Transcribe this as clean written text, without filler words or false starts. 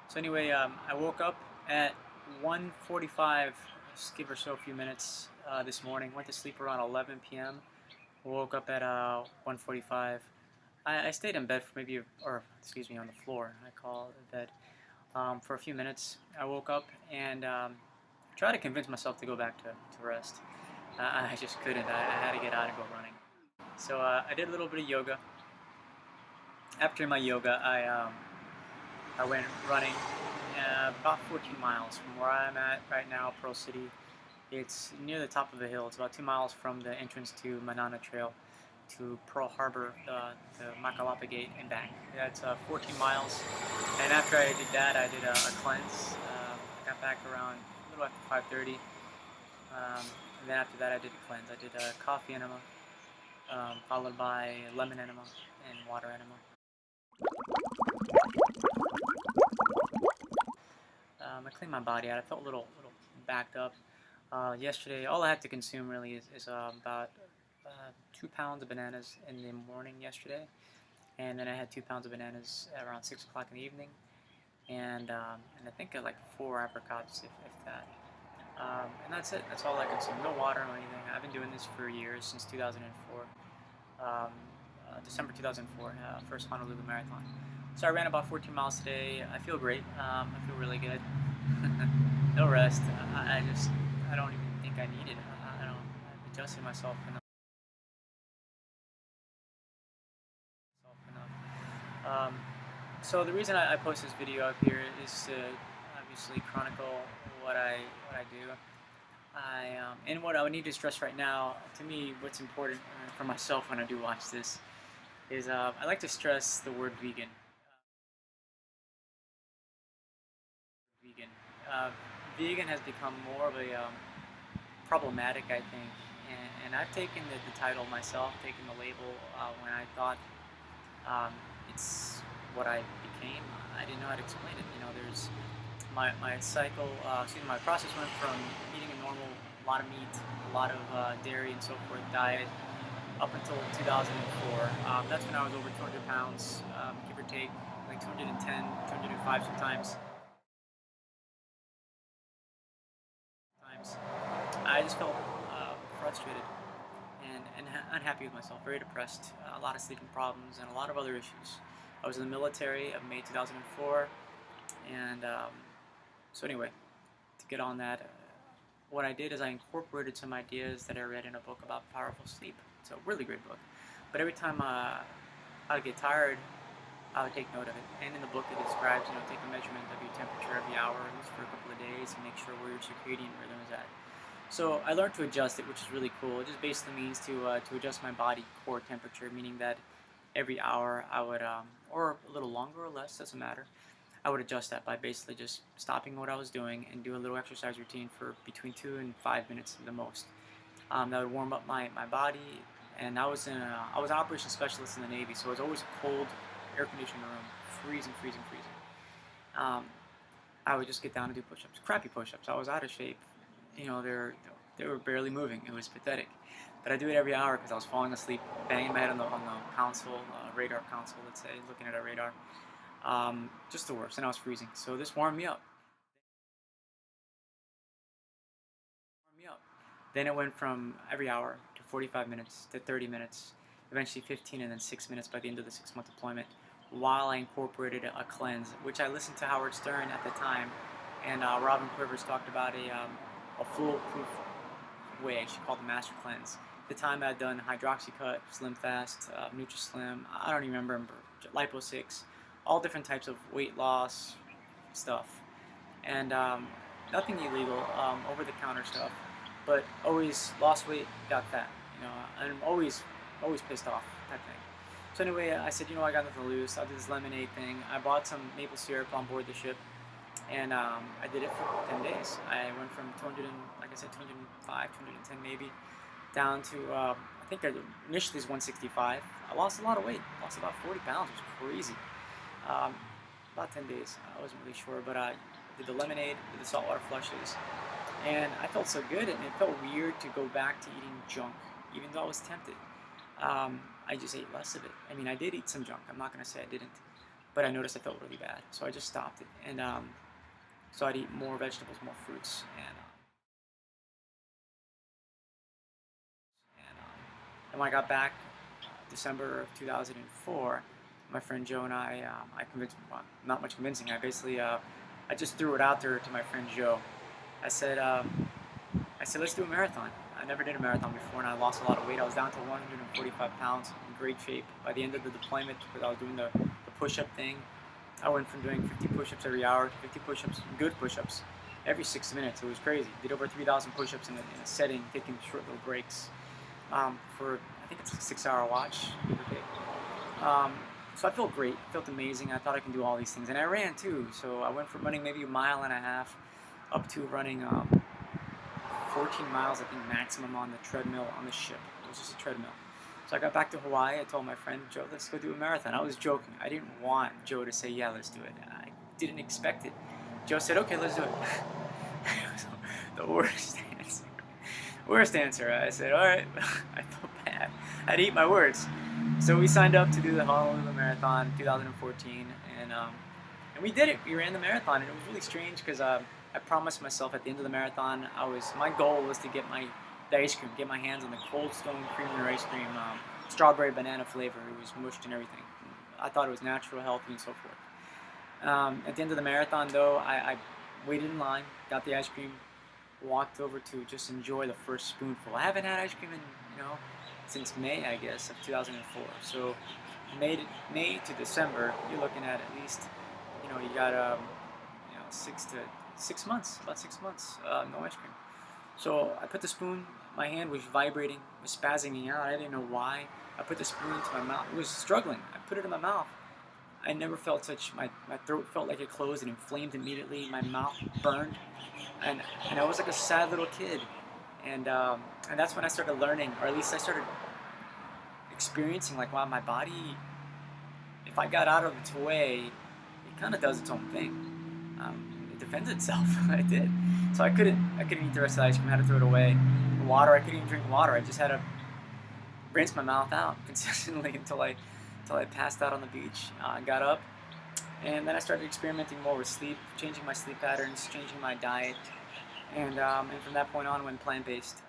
So anyway, I woke up at 1:45, just give or so a few minutes this morning. Went to sleep around 11 p.m. Woke up at 1:45. I stayed in bed for maybe, or excuse me, on the floor. I call it bed for a few minutes. I woke up and tried to convince myself to go back to rest. I just couldn't. I had to get out and go running. So I did a little bit of yoga. After my yoga, I went running about 14 miles from where I'm at right now, Pearl City. It's near the top of the hill. It's about 2 miles from the entrance to Manana Trail to Pearl Harbor, the Makalapa Gate, and back. That's 14 miles. And after I did that, I did a cleanse. I got back around a little after 5:30. And then after that, I did a cleanse. I did a coffee enema, followed by lemon enema and water enema. I cleaned my body out. I felt a little backed up. Yesterday, all I had to consume really is about 2 pounds of bananas in the morning yesterday, and then I had 2 pounds of bananas around 6 o'clock in the evening, and I think like 4 apricots, if that. And that's it. That's all I consume. No water or anything. I've been doing this for years, since 2004. December 2004, first Honolulu Marathon. So I ran about 14 miles today. I feel great. I feel really good. No rest. I don't even think I need it. I've adjusted myself enough. So the reason I post this video up here is to obviously chronicle what I do. And what I would need to stress right now, to me, what's important for myself when I do watch this is I like to stress the word vegan. Vegan. Uh, Vegan has become more of a problematic, I think, and I've taken the title myself, taken the label when I thought it's what I became. I didn't know how to explain it. There's my cycle, my process went from eating a normal, a lot of meat, a lot of dairy and so forth diet up until 2004. That's when I was over 200 pounds, give or take, like 210, 205 sometimes. I just felt frustrated and unhappy with myself, very depressed, a lot of sleeping problems, and a lot of other issues. I was in the military of May 2004, and so anyway, to get on that, what I did is I incorporated some ideas that I read in a book about powerful sleep. It's a really great book. But every time I would get tired, I would take note of it. And in the book it describes, take a measurement of your temperature every hour, at least for a couple of days, and make sure where your circadian rhythm is at. So I learned to adjust it, which is really cool. It just basically means to adjust my body core temperature, meaning that every hour I would, or a little longer or less, doesn't matter, I would adjust that by basically just stopping what I was doing and do a little exercise routine for between 2 and 5 minutes at the most. That would warm up my body, and I was an operations specialist in the Navy, so it was always a cold, air-conditioned room, freezing. I would just get down and do push-ups, crappy push-ups. I was out of shape. They were barely moving. It was pathetic. But I do it every hour because I was falling asleep, banging my head on the console, radar console, let's say, looking at a radar. Just the worst, and I was freezing. So this warmed me up. Then it went from every hour to 45 minutes to 30 minutes, eventually 15, and then 6 minutes by the end of the 6-month deployment, while I incorporated a cleanse, which I listened to Howard Stern at the time, and Robin Quivers talked about a foolproof way, she called the Master Cleanse. At the time I had done Hydroxycut, Slim Fast, NutriSlim, I don't even remember, Lipo6, all different types of weight loss stuff, and nothing illegal, over-the-counter stuff, but always lost weight, got fat, and I'm always pissed off, type thing. So anyway, I said, I got nothing to lose. I'll do this lemonade thing. I bought some maple syrup on board the ship, and I did it for 10 days. I went from 205, 210 maybe, down to, I think initially it was 165. I lost a lot of weight, lost about 40 pounds, it was crazy. About 10 days, I wasn't really sure, but I did the lemonade, did the saltwater flushes, and I felt so good, and it felt weird to go back to eating junk, even though I was tempted. I just ate less of it. I mean, I did eat some junk, I'm not going to say I didn't, but I noticed I felt really bad, so I just stopped it. And so I'd eat more vegetables, more fruits, and when I got back, December of 2004, my friend Joe and I convinced, well, not much convincing. I basically, I just threw it out there to my friend Joe. I said, let's do a marathon. I never did a marathon before, and I lost a lot of weight. I was down to 145 pounds, in great shape. By the end of the deployment, because I was doing the push-up thing, I went from doing 50 push-ups every hour to 50 push-ups, good push-ups, every 6 minutes. It was crazy. Did over 3,000 push-ups in a setting, taking short little breaks for, I think it's a 6-hour watch, give or take. So I felt great. I felt amazing. I thought I can do all these things. And I ran too. So I went from running maybe a mile and a half up to running 14 miles, I think, maximum on the treadmill on the ship. It was just a treadmill. So I got back to Hawaii. I told my friend Joe, let's go do a marathon. I was joking. I didn't want Joe to say, yeah, let's do it. I didn't expect it. Joe said, okay, let's do it. It was the worst answer. Worst answer. I said, all right. I felt bad. I had to eat my words. So we signed up to do the Honolulu Marathon 2014, and we did it. We ran the marathon, and it was really strange because I promised myself at the end of the marathon, my goal was to get the ice cream, get my hands on the Cold Stone Creamery ice cream, strawberry banana flavor. It was mushed and everything. I thought it was natural, healthy, and so forth. At the end of the marathon, though, I waited in line, got the ice cream, walked over to just enjoy the first spoonful. I haven't had ice cream in, since May, I guess, of 2004. So May to December, you're looking at least, you got 6 months, about 6 months, no ice cream. So I put the spoon, my hand was vibrating, was spazzing out. I didn't know why. I put the spoon into my mouth. It was struggling. I put it in my mouth. I never felt such, my throat felt like it closed and inflamed immediately. My mouth burned. And I was like a sad little kid. And that's when I started learning, or at least I started experiencing, like, wow, my body, if I got out of its way, it kind of does its own thing. It defends itself. I did. So I couldn't eat the rest of the ice cream. I had to throw it away. Water, I couldn't even drink water. I just had to rinse my mouth out consistently until I passed out on the beach. I got up, and then I started experimenting more with sleep, changing my sleep patterns, changing my diet, and from that point on, went plant-based.